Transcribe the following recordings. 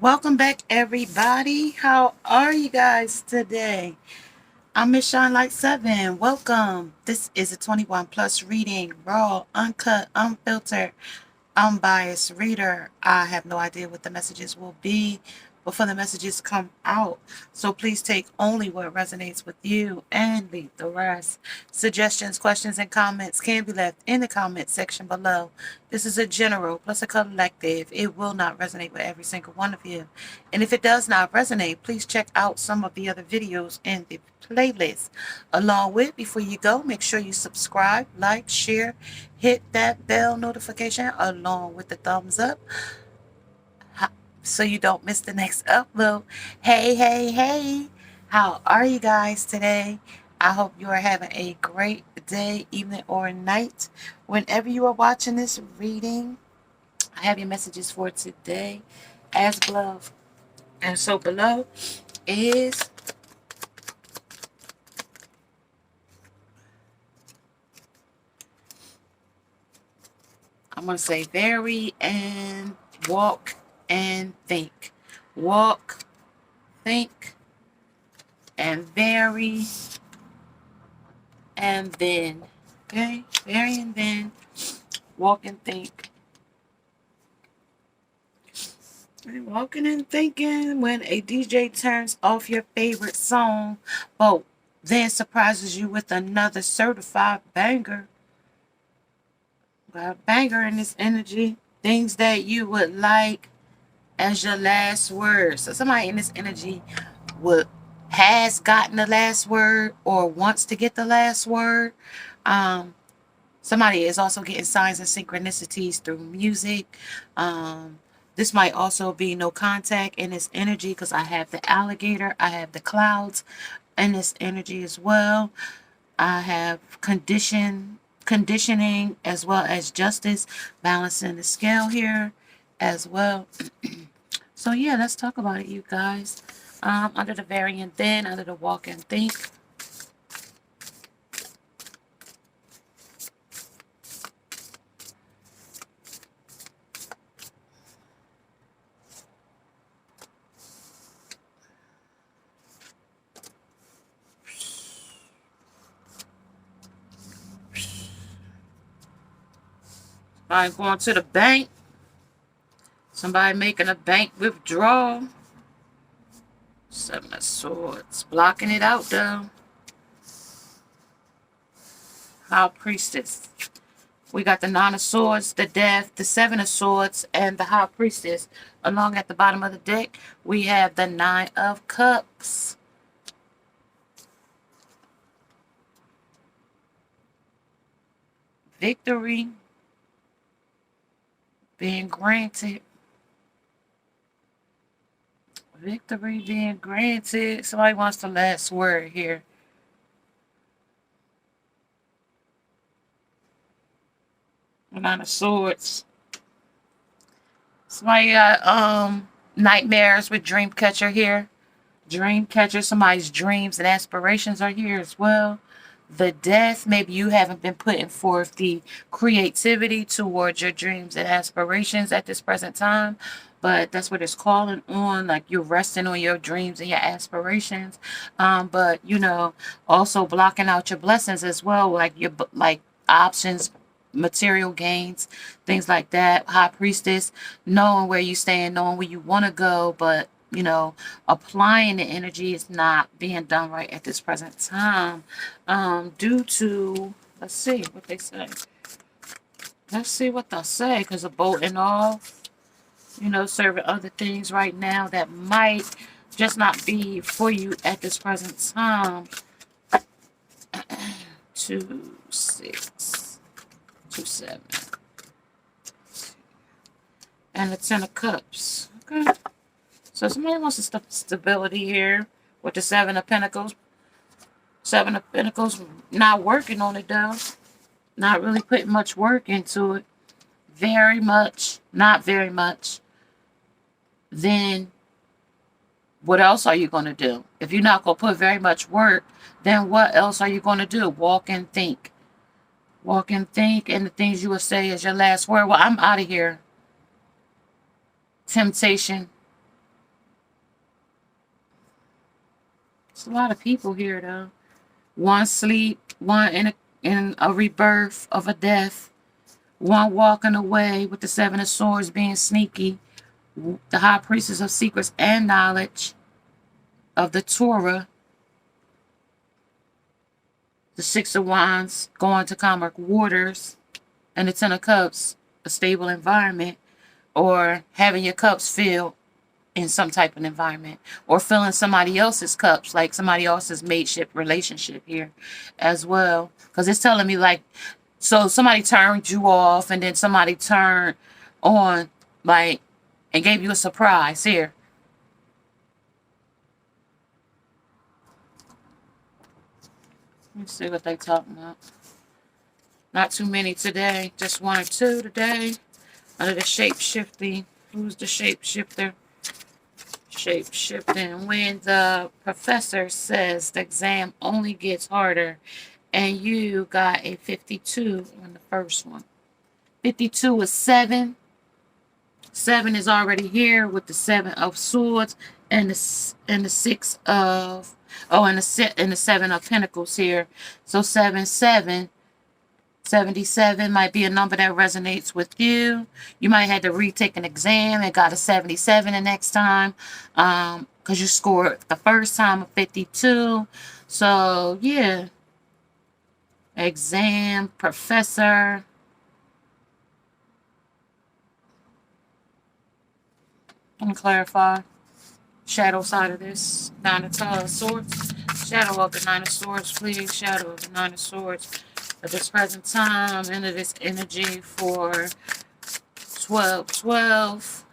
Welcome back, everybody. How are you guys today? I'm Miss Shine Light 7. Welcome. This is a 21 plus reading, raw, uncut, unfiltered, unbiased reader. I have no idea what the messages will be before the messages come out. So please take only what resonates with you and leave the rest. Suggestions, questions, and comments can be left in the comment section below. This is a general plus a collective. It will not resonate with every single one of you. And if it does not resonate, please check out some of the other videos in the playlist. Along with, before you go, make sure you subscribe, like, share, hit that bell notification along with the thumbs up so you don't miss the next upload. Hey, how are you guys today? I hope you are having a great day, evening, or night. Whenever you are watching this reading, I have your messages for today as below. And so below is, I'm going to say vary and walk and think. Walk, think, and vary, and then. Okay? Vary and then. Walk and think. And walking and thinking when a DJ turns off your favorite song, but then surprises you with another certified banger. Got a banger in this energy. Things that you would like as your last word. So somebody in this energy has gotten the last word or wants to get the last word. Somebody is also getting signs and synchronicities through music. This might also be no contact in this energy because I have the alligator, I have the clouds in this energy as well. I have conditioning as well as justice, balancing the scale here as well. So yeah, let's talk about it, you guys. Under the variant then, under the walk and think. Somebody going to the bank. Somebody making a bank withdrawal. Seven of Swords. Blocking it out though. High Priestess. We got the Nine of Swords, the Death, the Seven of Swords, and the High Priestess. Along at the bottom of the deck, we have the Nine of Cups. Victory being granted. Victory being granted. Somebody wants the last word here. Nine of Swords. Somebody got nightmares with Dreamcatcher here. Dreamcatcher, somebody's dreams and aspirations are here as well. The Death, maybe you haven't been putting forth the creativity towards your dreams and aspirations at this present time, but that's what it's calling on. Like you're resting on your dreams and your aspirations, but also blocking out your blessings as well, like your options, material gains, things like that. High Priestess, knowing where you stand, knowing where you want to go, but applying the energy is not being done right at this present time. Due to, let's see what they say. Let's see what they'll say, because of bolting off, serving other things right now that might just not be for you at this present time. 2, 6, 2, 7. And the Ten of Cups. Okay. So somebody wants some stability here with the Seven of Pentacles. Seven of Pentacles, not working on it though. Not really putting much work into it. Very much, not very much. Then what else are you going to do? If you're not going to put very much work, then what else are you going to do? Walk and think. Walk and think, and the things you will say is your last word. Well, I'm out of here. Temptation. It's a lot of people here, though. One sleep, one in a rebirth of a death, one walking away with the Seven of Swords being sneaky, the High Priestess of Secrets and Knowledge of the Torah, the Six of Wands going to Karmic waters, and the Ten of Cups, a stable environment, or having your cups filled in some type of environment, or filling somebody else's cups, like somebody else's mateship relationship here as well. Because it's telling me like, so somebody turned you off and then somebody turned on, like, and gave you a surprise here. Let's see what they talking about. Not too many today, just one or two today. Under the shape-shifting. Who's the shape-shifter? Shape-shifting. When the professor says the exam only gets harder and you got a 52 on the first one. 52 is 7. 7 is already here with the 7 of swords and the 6 of and the 7 of pentacles here. So 77 might be a number that resonates with you. You might have to retake an exam and got a 77 the next time, because you scored the first time a 52. So yeah, exam, professor. Let me clarify. Shadow side of this. Nine of Swords. Shadow of the Nine of Swords, please. Shadow of the Nine of Swords. At this present time, into this energy for 12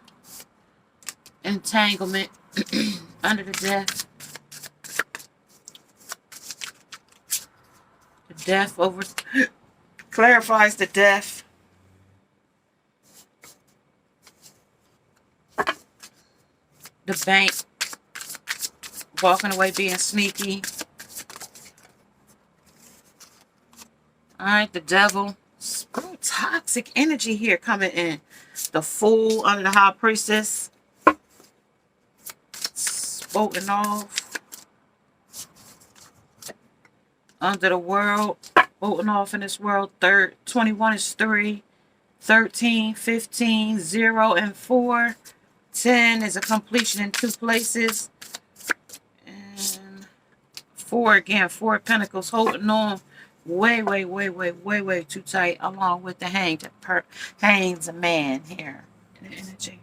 entanglement under the death. The death over clarifies the death. The bank walking away being sneaky. Alright, the devil. Oh, toxic energy here coming in. The Fool under the High Priestess. Spoken off. Under the World. Spoken off in this world. 21 is 3. 13, 15, 0, and 4. 10 is a completion in 2 places. And 4 again. 4 of Pentacles holding on. Way too tight, along with the Hang's a man here in the energy.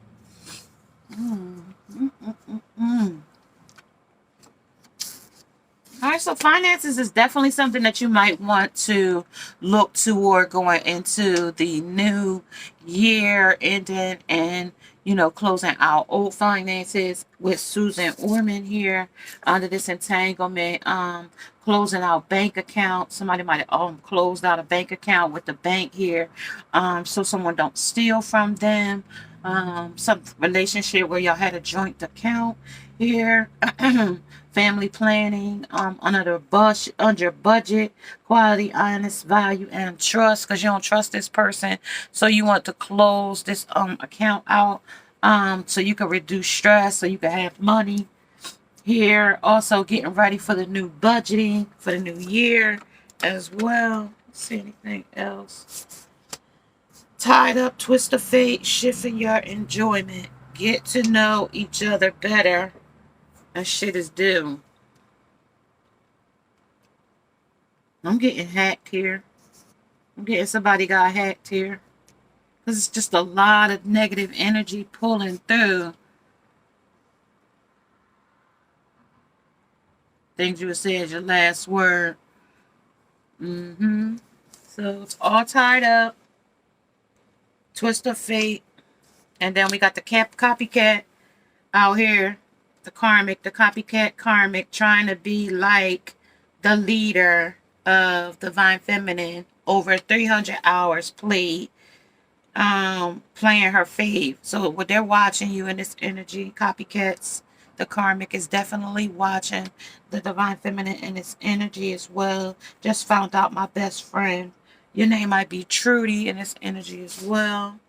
All right, so finances is definitely something that you might want to look toward going into the new year, ending and, you know, closing out old finances with Susan Orman here under this entanglement. Closing out bank account. Somebody might have closed out a bank account with the bank here, so someone don't steal from them. Some relationship where y'all had a joint account here. Family planning, under budget, quality, honest, value, and trust, because you don't trust this person, so you want to close this account out, so you can reduce stress, so you can have money here. Also getting ready for the new budgeting for the new year as well. Let's see anything else. Tied up, twist of fate, shifting your enjoyment. Get to know each other better. And shit is due. I'm getting hacked here. I'm getting somebody got hacked here. Because it's just a lot of negative energy pulling through. Things you would say as your last word. So it's all tied up. Twist of fate. And then we got the copycat out here. The karmic, the copycat karmic, trying to be like the leader of Divine Feminine. Over 300 hours played, playing her fave. So what they're watching you in this energy, copycats, the karmic is definitely watching the Divine Feminine in its energy as well. Just found out my best friend. Your name might be Trudy in this energy as well.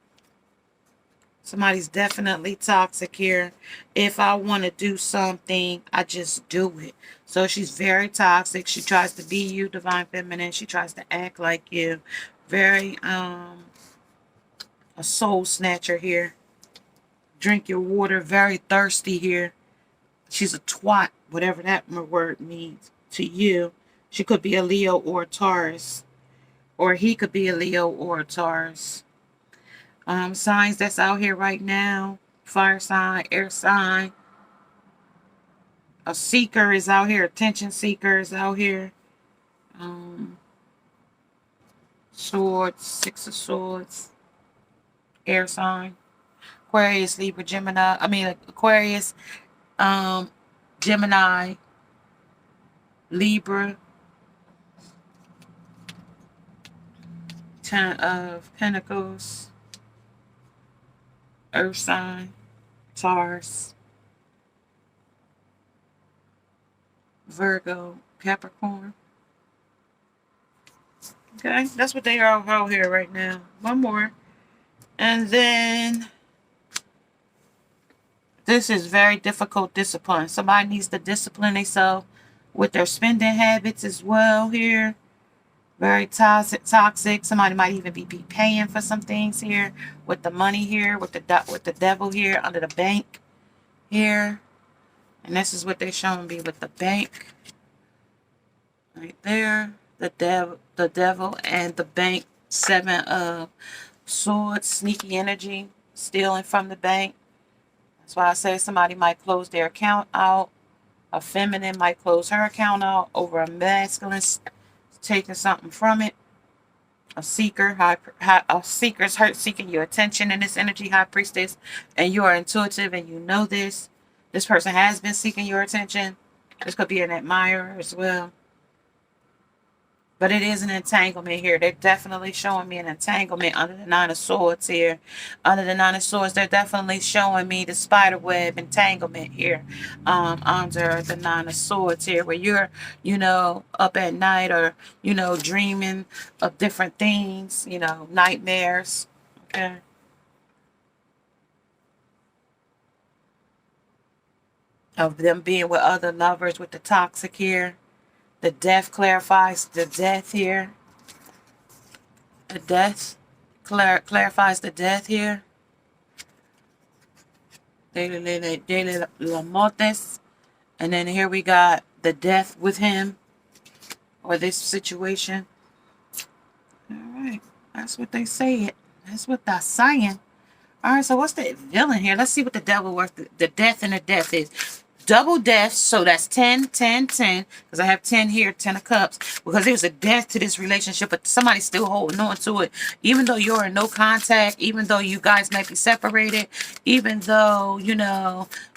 Somebody's definitely toxic here. If I want to do something, I just do it. So she's very toxic. She tries to be you, divine feminine. She tries to act like you. Very a soul snatcher here. Drink your water. Very thirsty here. She's a twat, whatever that word means to you. She could be a Leo or a Taurus. Or he could be a Leo or a Taurus. Signs that's out here right now. Fire sign, air sign. A seeker is out here. Attention seeker is out here. Swords, Six of Swords. Air sign. Aquarius, Libra, Gemini. Aquarius, Gemini, Libra. Ten of Pentacles. Earth sign. Taurus. Virgo, Capricorn. Okay, that's what they are out here right now. One more. And then this is very difficult discipline. Somebody needs to discipline themselves with their spending habits as well here. Very toxic. Somebody might even be paying for some things here with the money here, with the devil here under the bank here. And this is what they're showing me with the bank. Right there. The devil and the bank. Seven of Swords, sneaky energy, stealing from the bank. That's why I say somebody might close their account out. A feminine might close her account out over a masculine taking something from it. A seeker, a seeker's seeking your attention in this energy, high priestess, and you are intuitive and you know this. This person has been seeking your attention. This could be an admirer as well. But it is an entanglement here. They're definitely showing me an entanglement under the Nine of Swords here. Under the Nine of Swords, they're definitely showing me the spider web entanglement here. Under the Nine of Swords here, where you're, up at night or, dreaming of different things, nightmares. Okay. Of them being with other lovers with the toxic here. The death clarifies the death here. The death clarifies the death here. De la Mortes. And then here we got the death with him. Or this situation. Alright. That's what they say. That's what they're saying. Alright, so what's the villain here? Let's see what the devil worth. The death and the death is. Double death, so that's 10, 10, 10. Because I have 10 here, 10 of cups. Because there's a death to this relationship, but somebody's still holding on to it. Even though you're in no contact, even though you guys might be separated, even though,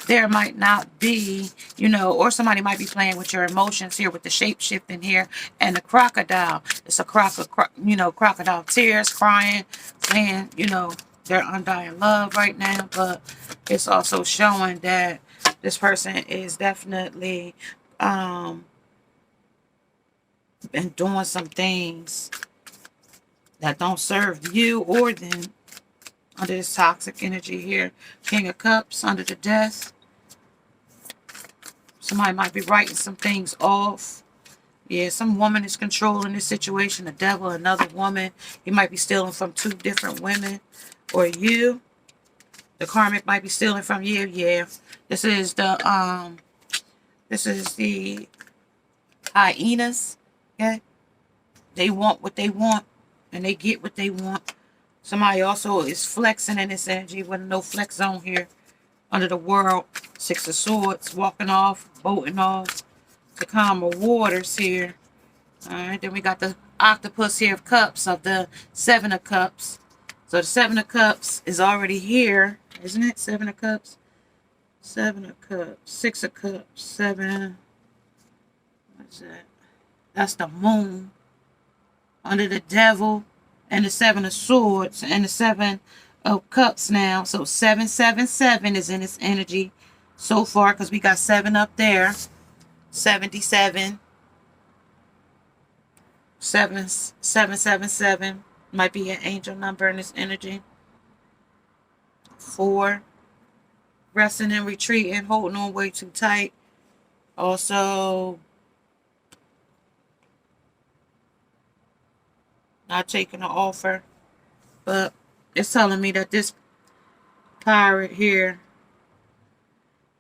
there might not be, or somebody might be playing with your emotions here with the shape shifting here. And the crocodile. It's a crocodile tears, crying, saying, their undying love right now. But it's also showing that this person is definitely been doing some things that don't serve you or them under this toxic energy here. King of Cups under the death. Somebody might be writing some things off. Yeah, some woman is controlling this situation. The devil, another woman. He might be stealing from two different women. Or you. The karmic might be stealing from you. Yeah. This is the hyenas. Okay. They want what they want and they get what they want. Somebody also is flexing in this energy with no flex zone here. Under the world. Six of Swords. Walking off. Boating off. The calmer waters here. Alright. Then we got the octopus here of cups of the Seven of Cups. So the Seven of Cups is already here. Isn't it? Seven of Cups. Seven of Cups. Six of Cups. Seven. What's that? That's the moon. Under the devil. And the Seven of Swords. And the Seven of Cups now. So 777 is in its energy so far. Because we got 7 up there. 77. 777. Might be an angel number in this energy. 4, resting and retreating, holding on way too tight. Also, not taking an offer. But it's telling me that this pirate here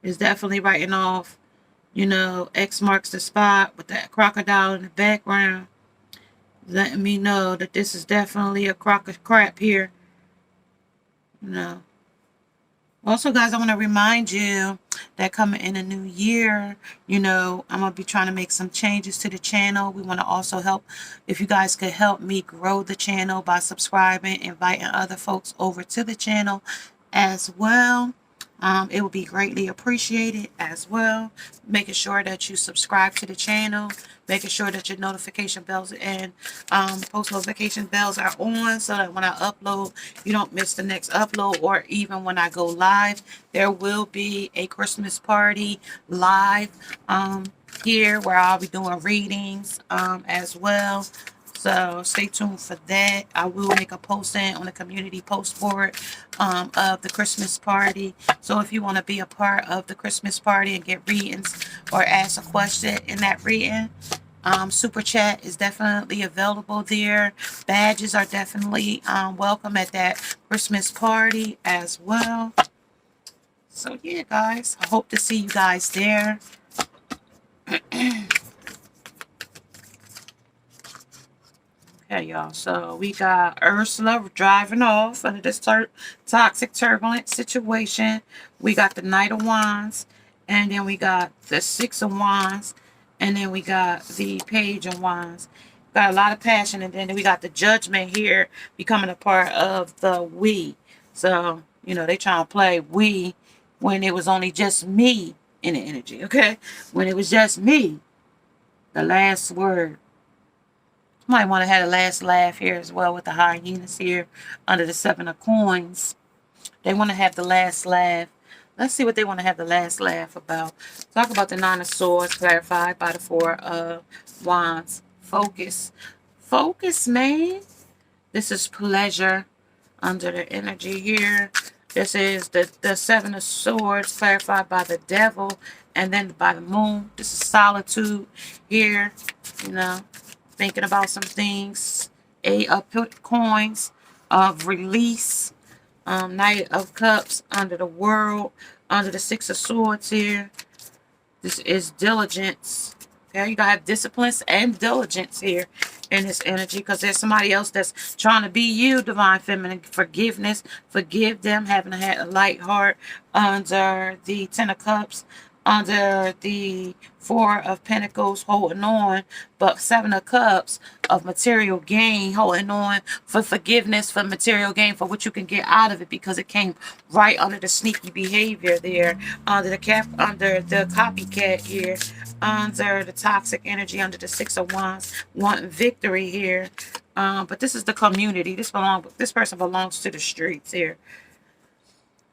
is definitely writing off, you know, X marks the spot with that crocodile in the background. Letting me know that this is definitely a crock of crap here. You know. Also, guys, I want to remind you that coming in a new year, you know, I'm going to be trying to make some changes to the channel. We want to also help, if you guys could help me grow the channel by subscribing, inviting other folks over to the channel as well. It will be greatly appreciated as well. Making sure that you subscribe to the channel, making sure that your notification bells and post notification bells are on, so that when I upload, you don't miss the next upload, or even when I go live. There will be a Christmas party live here where I'll be doing readings as well. So stay tuned for that. I will make a posting on the community post board of the Christmas party. So if you want to be a part of the Christmas party and get readings or ask a question in that reading, super chat is definitely available there. Badges are definitely welcome at that Christmas party as well. So yeah, guys, I hope to see you guys there. Okay, y'all. So we got Ursula driving off under this toxic, turbulent situation. We got the Knight of Wands. And then we got the Six of Wands. And then we got the Page of Wands. Got a lot of passion. And then we got the Judgment here becoming a part of the we. So, you know, they trying to play we when it was only just me in the energy. Okay? When it was just me. The last word. Might want to have a last laugh here as well with the hyenas here under the 7 of coins. They want to have the last laugh. Let's see what they want to have the last laugh about. Talk about the 9 of swords clarified by the 4 of wands. Focus. Focus, man. This is pleasure under the energy here. This is the 7 of swords clarified by the devil and then by the moon. This is solitude here, you know. Thinking about some things. 8 of coins of release. Knight of cups under the world. Under the 6 of swords here. This is diligence. Okay, you gotta have discipline and diligence here in this energy, because there's somebody else that's trying to be you, divine feminine. Forgiveness. Forgive them. Having a light heart under the 10 of cups. Under the 4 of pentacles, holding on, but 7 of cups of material gain, holding on for forgiveness, for material gain, for what you can get out of it, because it came right under the sneaky behavior there, under the copycat here, under the toxic energy, under the 6 of wands, wanting victory here. But this is the community. This person belongs to the streets here.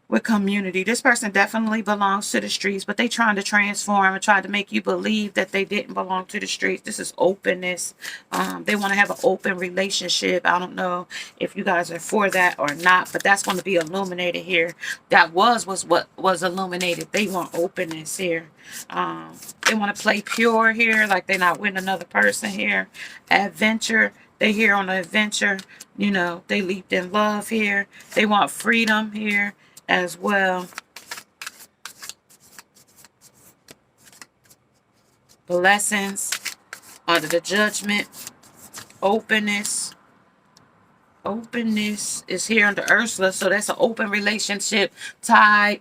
With community, this person definitely belongs to the streets, but they trying to transform and try to make you believe that they didn't belong to the streets. This is openness. They want to have an open relationship. I don't know if you guys are for that or not, but that's going to be illuminated here. That was what was illuminated. They want openness here. They want to play pure here, like they're not with another person here. Adventure. They here on an adventure. You know, they leaped in love here. They want freedom here as well. Blessings under the judgment. Openness. Openness is here under Ursula, so that's an open relationship, tied,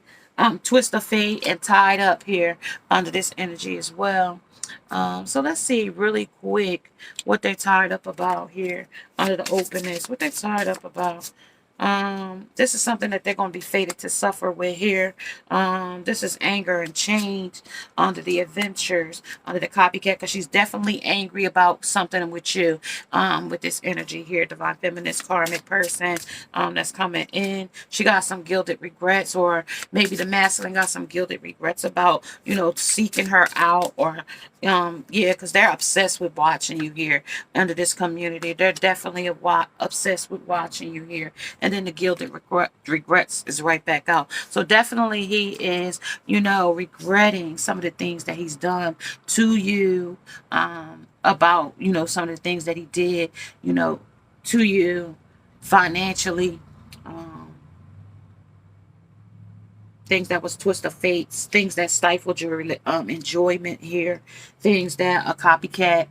twist of fate, and tied up here under this energy as well. So let's see really quick what they're tied up about here under the openness. What they're tied up about. This is something that they're going to be fated to suffer with here. This is anger and change under the adventures, under the copycat, because she's definitely angry about something with you, with this energy here, divine feminist karmic person, that's coming in. She got some gilded regrets, or maybe the masculine got some gilded regrets about, you know, seeking her out, or, yeah, because they're obsessed with watching you here under this community. They're definitely obsessed with watching you here. And and then the gilded regrets is right back out. So definitely he is, regretting some of the things that he's done to you, about, some of the things that he did, to you financially, things that was twist of fates, things that stifled your enjoyment here, things that a copycat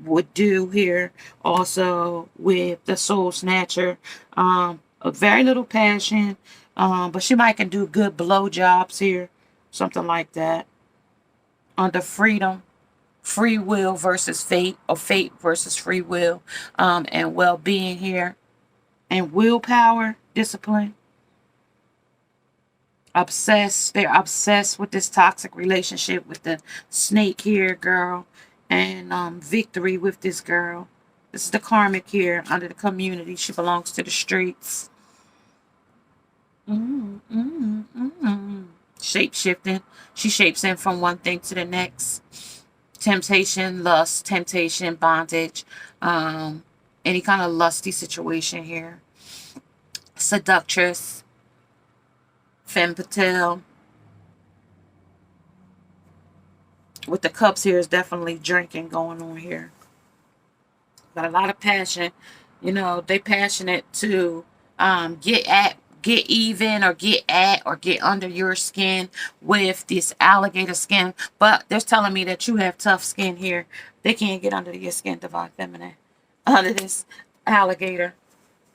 would do here. Also with the soul snatcher, a very little passion, but she might can do good blow jobs here, something like that. Under freedom, free will versus fate, or fate versus free will, and well-being here, and willpower, discipline. Obsessed, they're obsessed with this toxic relationship with the snake here, girl, and victory with this girl. This is the karmic here under the community. She belongs to the streets. Shape shifting. She shapes in from one thing to the next. Temptation, lust, temptation, bondage, any kind of lusty situation here. Seductress, femme fatale. With the cups here is definitely drinking going on here. Got a lot of passion. They passionate to get even, or get at, or get under your skin with this alligator skin. But they're telling me that you have tough skin here. They can't get under your skin, divine feminine, under this alligator.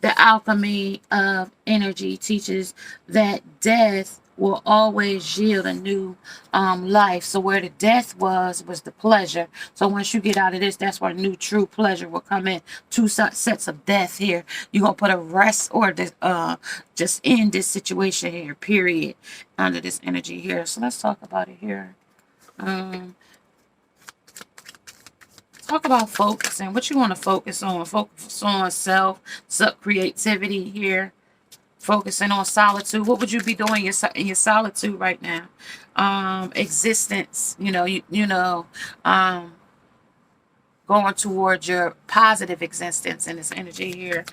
The alchemy of energy teaches that death will always yield a new life. So where the death was the pleasure. So once you get out of this, that's where new true pleasure will come in. Two sets of death here. You're going to put a rest, or just end this situation here, period, under this energy here. So let's talk about it here. Talk about focusing. What you want to focus on? Focus on self creativity here. Focusing on solitude. What would you be doing in your solitude right now? Existence. Going towards your positive existence in this energy here,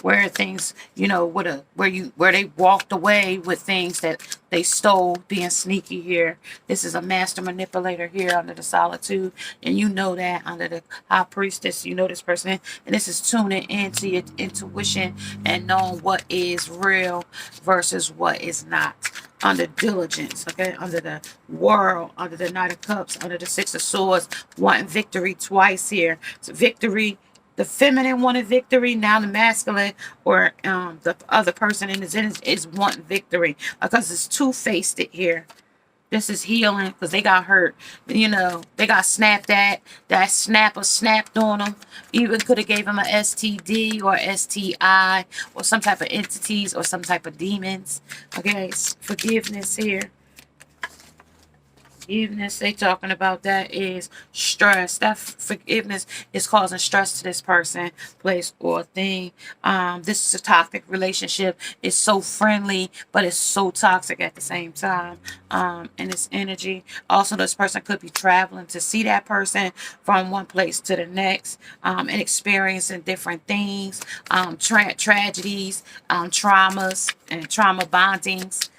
where things, where they walked away with things that they stole, being sneaky here. This is a master manipulator here under the solitude, and that under the high priestess, this person, and this is tuning into your intuition and knowing what is real versus what is not. Under diligence, okay, under the world, under the Knight of Cups, under the Six of Swords, wanting victory twice here. So victory, the feminine wanted victory, now the masculine, or the other person in the is wanting victory, because it's two-faced it here. This is healing, because they got hurt. They got snapped at. That snapper snapped on them. Even could have gave them a STD or STI or some type of entities or some type of demons. Okay, forgiveness here. Forgiveness, they talking about that is stress. That forgiveness is causing stress to this person, place, or thing. This is a toxic relationship. It's so friendly, but it's so toxic at the same time. And it's energy. Also, this person could be traveling to see that person from one place to the next, and experiencing different things, tragedies, traumas, and trauma bondings.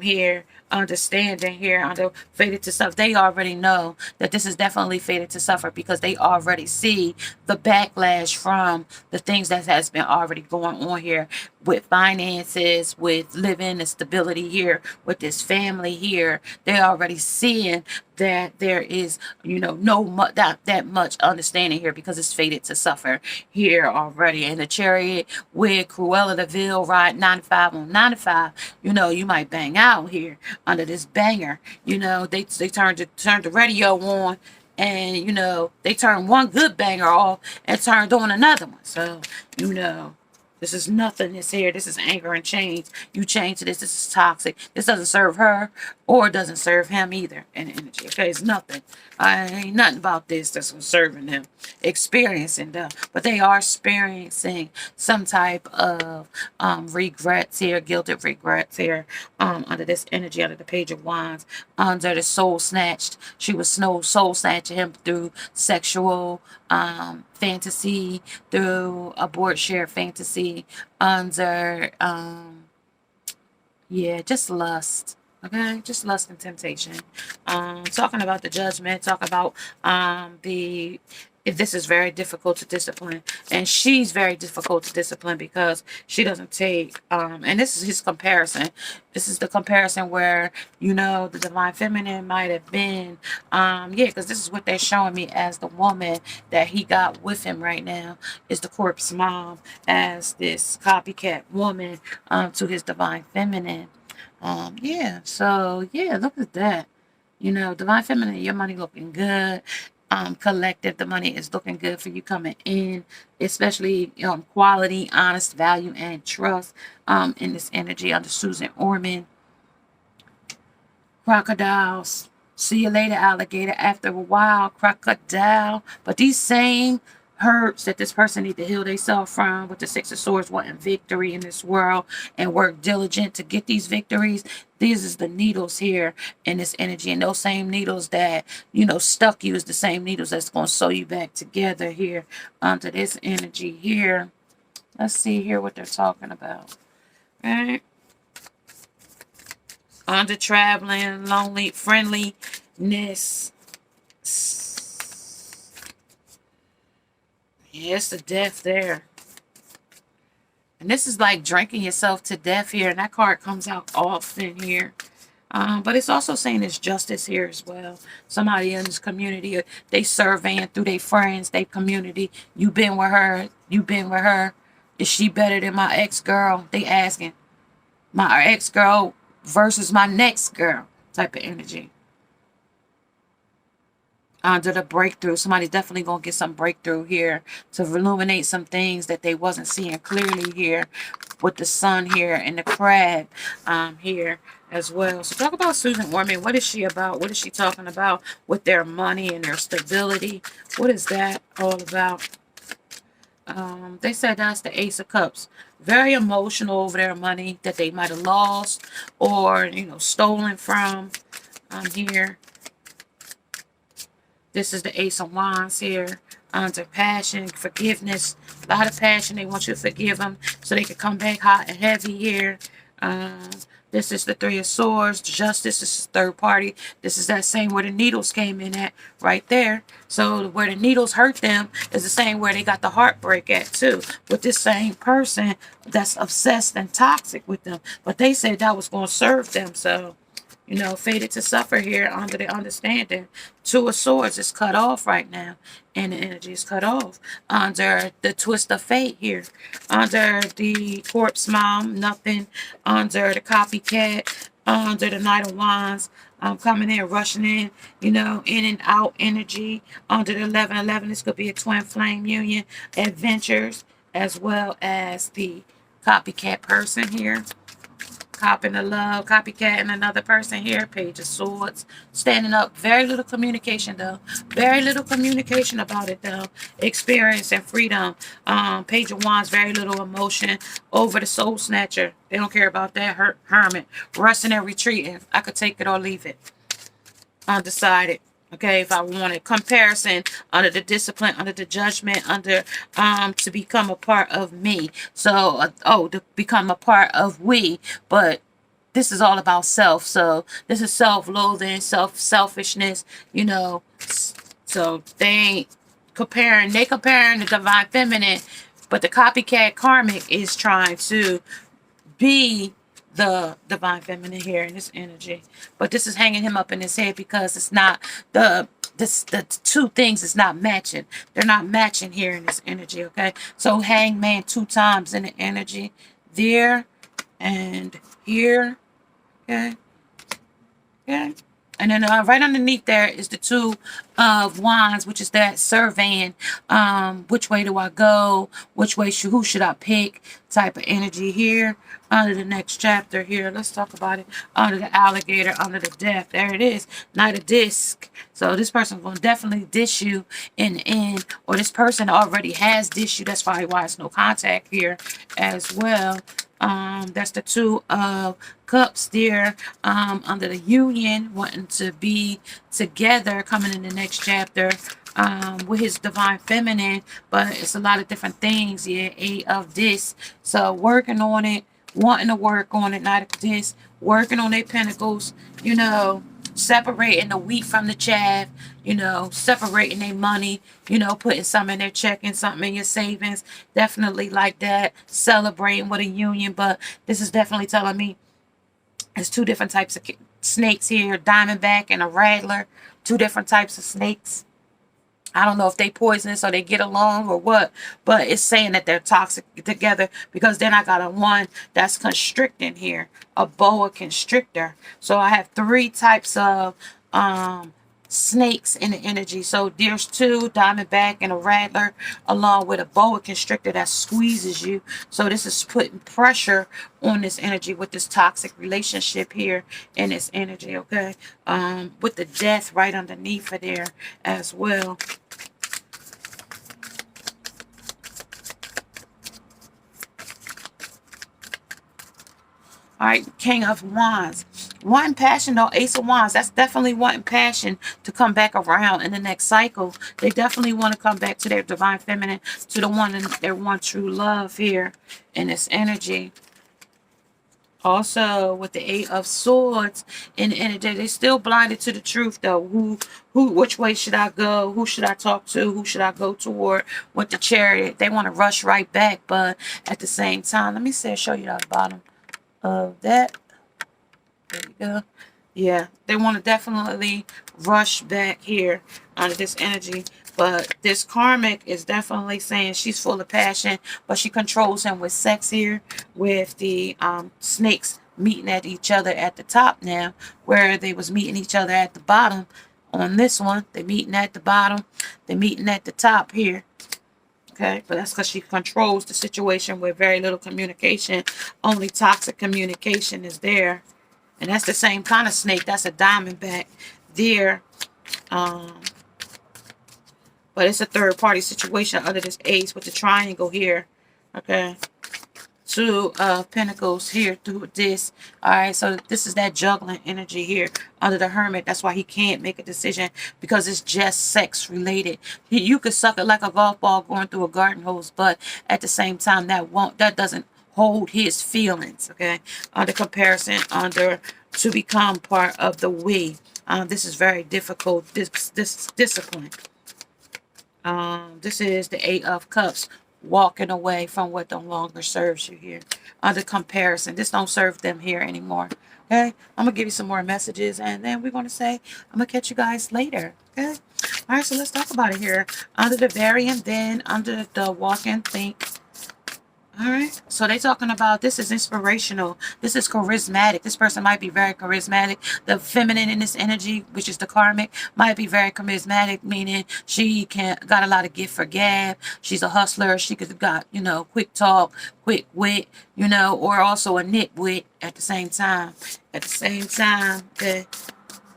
Here, understanding here, under fated to suffer. They already know that this is definitely fated to suffer, because they already see the backlash from the things that has been already going on here with finances, with living and stability here, with this family here. They're already seeing that there is, that much understanding here, because it's fated to suffer here already. And the Chariot with Cruella de Vil, ride 95 on 95, you might bang out here under this banger. They turned the radio on, and they turned one good banger off and turned on another one. So this is nothingness here. This is anger and change. You change this. This is toxic. This doesn't serve her, or doesn't serve him either in energy. Okay, it's nothing. Ain't nothing about this that's serving them, experiencing them. But they are experiencing some type of regrets here, guilty regrets here, under this energy, under the Page of Wands, under the soul snatched. She was soul snatching him through sexual fantasy, through a board share fantasy, under yeah, just lust. Okay, just lust and temptation. Talking about the judgment, talk about the if this is very difficult to discipline, and she's very difficult to discipline because she doesn't take and this is his comparison. This is the comparison where, you know, the divine feminine might have been yeah, because this is what they're showing me as the woman that he got with him right now is the corpse mom, as this copycat woman to his divine feminine. Yeah, so yeah, look at that. You know, divine feminine, your money looking good. Collective, the money is looking good for you coming in, especially quality, honest, value, and trust in this energy under Susan Orman. Crocodiles. See you later, alligator. After a while, crocodile. But these same hurts that this person need to heal themselves from, with the Six of Swords wanting victory in this world and work diligent to get these victories. These is the needles here in this energy, and those same needles that, you know, stuck you is the same needles that's going to sew you back together here onto this energy here. Let's see here what they're talking about. All right. Under traveling, lonely, friendliness. Yeah, it's the death there. And this is like drinking yourself to death here. And that card comes out often here. But it's also saying there's justice here as well. Somebody in this community, they surveying through their friends, their community. You been with her. You been with her. Is she better than my ex-girl? They asking. My ex-girl versus my next girl type of energy. Under the breakthrough, somebody's definitely going to get some breakthrough here to illuminate some things that they wasn't seeing clearly here with the sun here and the crab here as well. So talk about Susan Orman. What is she about? What is she talking about with their money and their stability? What is that all about? They said that's the Ace of Cups. Very emotional over their money that they might have lost or, you know, stolen from here. This is the Ace of Wands here. Under passion, forgiveness. A lot of passion. They want you to forgive them so they can come back hot and heavy here. This is the Three of Swords. Justice. This is third party. This is that same where the needles came in at right there. So where the needles hurt them is the same where they got the heartbreak at too. With this same person that's obsessed and toxic with them. But they said that was going to serve them. So, you know, fated to suffer here under the understanding. Two of Swords is cut off right now. And the energy is cut off. Under the twist of fate here. Under the corpse mom, nothing. Under the copycat. Under the Knight of Wands. Coming in, rushing in, you know, in and out energy. Under the 1111, this could be a twin flame union. Adventures, as well as the copycat person here. Cop in the love, copycat and another person here. Page of Swords. Standing up. Very little communication though. Very little communication about it though. Experience and freedom. Page of Wands. Very little emotion. Over the Soul Snatcher. They don't care about that. Hermit. Rushing and retreating. I could take it or leave it. Undecided. Okay, if I wanted comparison under the discipline, under the judgment, under to become a part of me. So to become a part of we, but this is all about self. So this is self-loathing, selfishness, you know. So they ain't comparing, they comparing the divine feminine, but the copycat karmic is trying to be the divine feminine here in this energy. But this is hanging him up in his head because it's not the two things is not matching. They're not matching here in this energy, okay? So hangman 2 times in the energy there and here, okay? Okay. And then right underneath there is the Two of Wands, which is that surveying. Which way do I go? Which way who should I pick? Type of energy here. Under the next chapter here. Let's talk about it. Under the alligator, under the death. There it is. Knight of Disc. So this person will definitely dish you in the end. Or this person already has dish you. That's probably why it's no contact here as well. That's the Two of Cups there, under the union, wanting to be together, coming in the next chapter. with his divine feminine, but it's a lot of different things. Yeah, 8 of this. So working on it, wanting to work on it, not this, working on their pentacles, you know, separating the wheat from the chaff, you know, separating their money, you know, putting some in their checking, something in your savings, definitely like that, celebrating with a union. But this is definitely telling me there's two different types of snakes here, diamondback and a rattler, two different types of snakes. I don't know if they poisonous or they get along or what, but it's saying that they're toxic together, because then I got a one that's constricting here, a boa constrictor. So I have three types of snakes in the energy. So there's two, diamondback and a rattler, along with a boa constrictor that squeezes you. So this is putting pressure on this energy with this toxic relationship here in this energy, okay? With the death right underneath it there as well. All right, King of Wands. Wanting passion, though, Ace of Wands. That's definitely wanting passion to come back around in the next cycle. They definitely want to come back to their divine feminine, to the one, their one true love here in this energy. Also, with the 8 of Swords in the energy, they're still blinded to the truth, though. Which way should I go? Who should I talk to? Who should I go toward? With the Chariot, they want to rush right back, but at the same time, let me show you the bottom of that. There you go. Yeah, they want to definitely rush back here under this energy. But this Karmic is definitely saying she's full of passion, but she controls him with sex here, with the snakes meeting at each other at the top now, where they was meeting each other at the bottom. On this one, they're meeting at the bottom. They're meeting at the top here. Okay, but that's because she controls the situation with very little communication. Only toxic communication is there. And that's the same kind of snake. That's a diamondback there. But it's a third party situation under this ace with the triangle here. Okay. 2 of Pentacles here through this. Alright, so this is that juggling energy here under the Hermit. That's why he can't make a decision, because it's just sex related. You could suck it like a golf ball going through a garden hose, but at the same time that doesn't hold his feelings, okay? Under comparison, under to become part of the we. This is very difficult, this discipline. This is the 8 of Cups, walking away from what no longer serves you here. Under comparison, this don't serve them here anymore. Okay, I'm gonna give you some more messages, and then we're gonna say I'm gonna catch you guys later. Okay, all right, so let's talk about it here. Under the variant, then under the walk and think. All right, so they're talking about this is inspirational. This is charismatic. This person might be very charismatic. The feminine in this energy, which is the Karmic, might be very charismatic, meaning she got a lot of gift for gab. She's a hustler. She could got, you know, quick talk, quick wit, you know, or also a nitwit at the same time. At the same time, okay.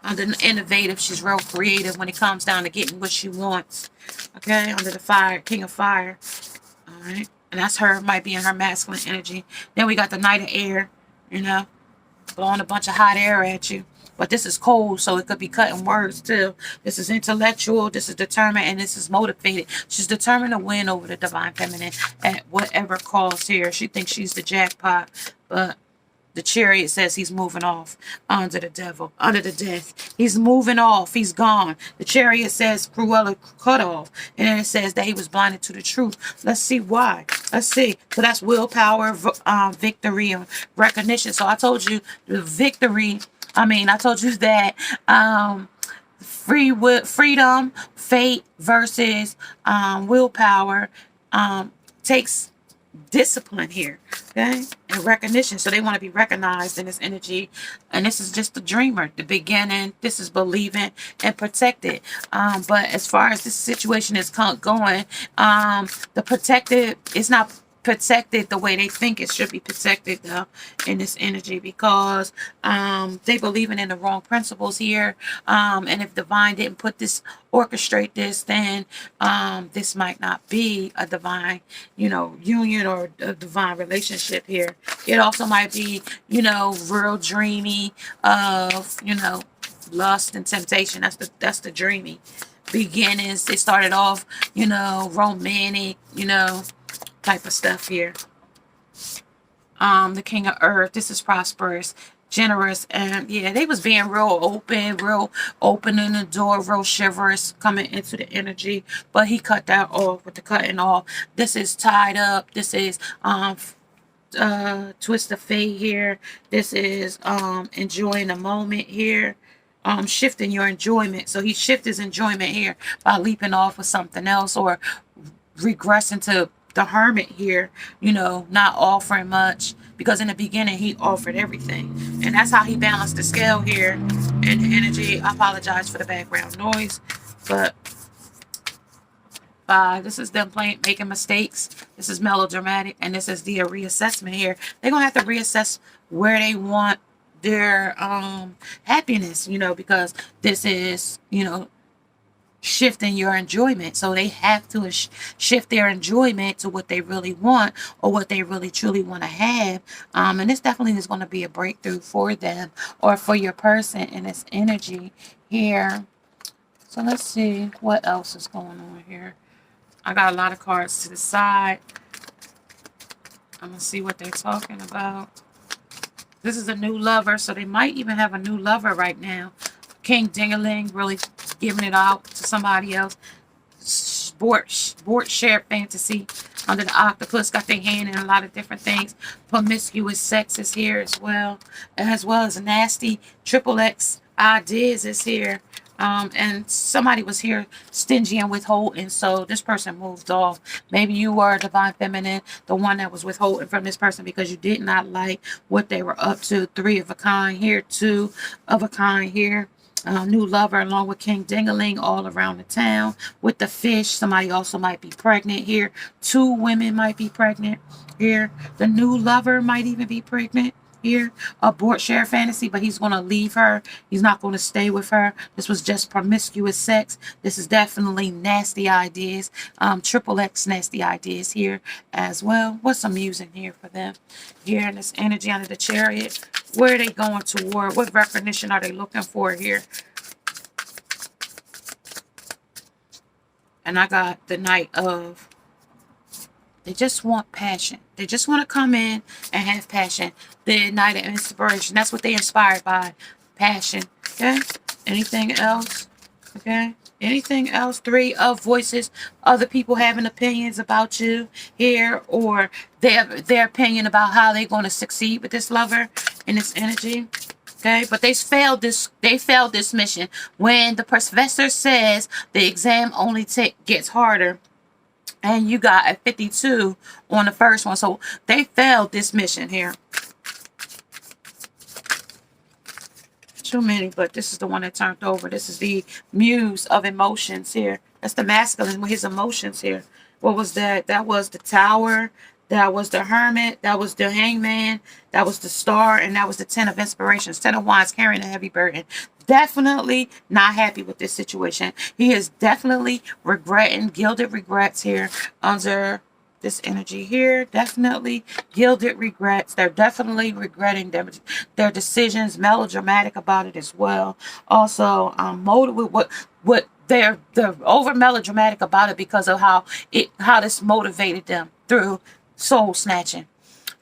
Under the innovative, she's real creative when it comes down to getting what she wants. Okay, under the fire, King of Fire. All right. And that's her, might be in her masculine energy. Then we got the Knight of Air, you know, blowing a bunch of hot air at you. But this is cold, so it could be cutting words too. This is intellectual, this is determined, and this is motivated. She's determined to win over the divine feminine at whatever cost here. She thinks she's the jackpot, but the Chariot says he's moving off under the devil, under the death. He's moving off. He's gone. The Chariot says Cruella cut off. And then it says that he was blinded to the truth. Let's see why. Let's see. So that's willpower, victory, and recognition. So I told you the victory. I told you that freedom, fate versus willpower takes discipline here, okay, and recognition. So they want to be recognized in this energy, and this is just the dreamer, the beginning. This is believing and protected. But as far as this situation is going, the protected is not protected the way they think it should be protected, though, in this energy, because they believing in the wrong principles here, and if divine didn't orchestrate this, then this might not be a divine, you know, union or a divine relationship here. It also might be, you know, real dreamy of, you know, lust and temptation. That's the dreamy. beginnings. They started off, you know, romantic, you know, type of stuff here. The King of Earth. This is prosperous, generous, and yeah, they was being real opening the door, real chivalrous coming into the energy. But he cut that off with the cutting off. This is tied up. This is twist of fate here. This is enjoying the moment here. Shifting your enjoyment. So he shifted his enjoyment here by leaping off with something else, or regressing to the hermit here, you know, not offering much, because in the beginning he offered everything, and that's how he balanced the scale here in the energy. I apologize for the background noise, but this is them making mistakes. This is melodramatic, and this is the reassessment here. They're gonna have to reassess where they want their happiness, you know, because this is, you know, shifting your enjoyment. So they have to shift their enjoyment to what they really want, or what they really truly want to have. And this definitely is going to be a breakthrough for them, or for your person in this energy here. So let's see what else is going on here. I got a lot of cards to the side. I'm going to see what they're talking about. This is a new lover, so they might even have a new lover right now. King Dingaling, really giving it out to somebody else. Sport shared fantasy under the octopus, got their hand in a lot of different things. Promiscuous sex is here as well as nasty triple X ideas is here. And somebody was here stingy and withholding, so this person moved off. Maybe you were divine feminine, the one that was withholding from this person because you did not like what they were up to. 3 of a kind here, 2 of a kind here. New lover along with King Dingaling all around the town with the fish. Somebody also might be pregnant here. 2 women might be pregnant here. The new lover might even be pregnant here. Abort share fantasy, but he's going to leave her. He's not going to stay with her. This was just promiscuous sex. This is definitely nasty ideas. Triple X nasty ideas here as well. What's some using here for them? Here in this energy under the Chariot. Where are they going toward? What recognition are they looking for here? And I got the Knight of... They just want passion. They just want to come in and have passion. The Knight of Inspiration. That's what they inspired by. Passion. Okay? Anything else? Okay? Anything else? 3 of Voices. Other people having opinions about you here, or their opinion about how they're going to succeed with this lover in this energy. Okay, but they failed this mission. When the professor says the exam only gets harder, and you got a 52 on the first one, so they failed this mission here. Too many, but this is the one that turned over. This is the Muse of Emotions here. That's the masculine with his emotions here. What was that? That was the Tower. That was the Hermit. That was the Hangman. That was the Star. And that was the 10 of Inspirations. 10 of Wands, carrying a heavy burden. Definitely not happy with this situation. He is definitely regretting, gilded regrets here under this energy here. Definitely gilded regrets. They're definitely regretting their decisions. Melodramatic about it as well. Also, they're over melodramatic about it because of how this motivated them through soul snatching,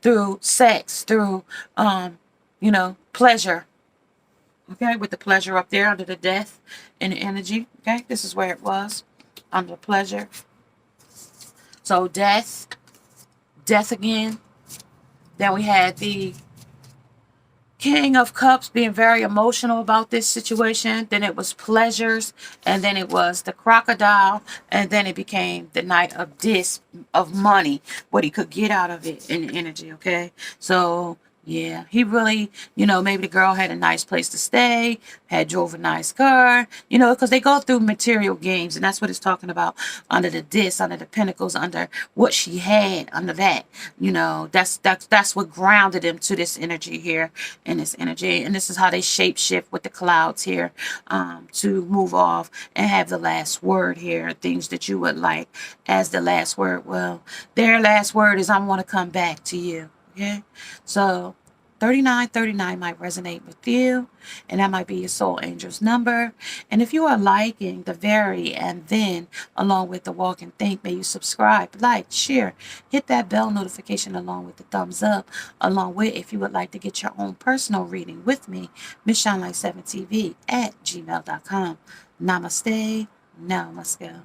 through sex, through you know, pleasure. Okay, with the pleasure up there under the death and the energy. Okay, this is where it was under pleasure. So death again. Then we had the King of Cups being very emotional about this situation. Then it was pleasures, and then it was the crocodile, and then it became the Knight of money, what he could get out of it in the energy. Okay, so yeah, he really, you know, maybe the girl had a nice place to stay, drove a nice car, you know, because they go through material games, and that's what it's talking about under the disc, under the pentacles, under what she had, under that, you know, that's what grounded him to this energy here, in this energy. And this is how they shape shift with the clouds here, to move off and have the last word here, things that you would like as the last word. Well, their last word is, I want to come back to you. Okay, so 3939 might resonate with you, and that might be your soul angel's number. And if you are liking the Very and Then along with the Walk and Think, may you subscribe, like, share, hit that bell notification along with the thumbs up, along with if you would like to get your own personal reading with me, MissShineLight7TV at gmail.com. Namaste. Now let's go.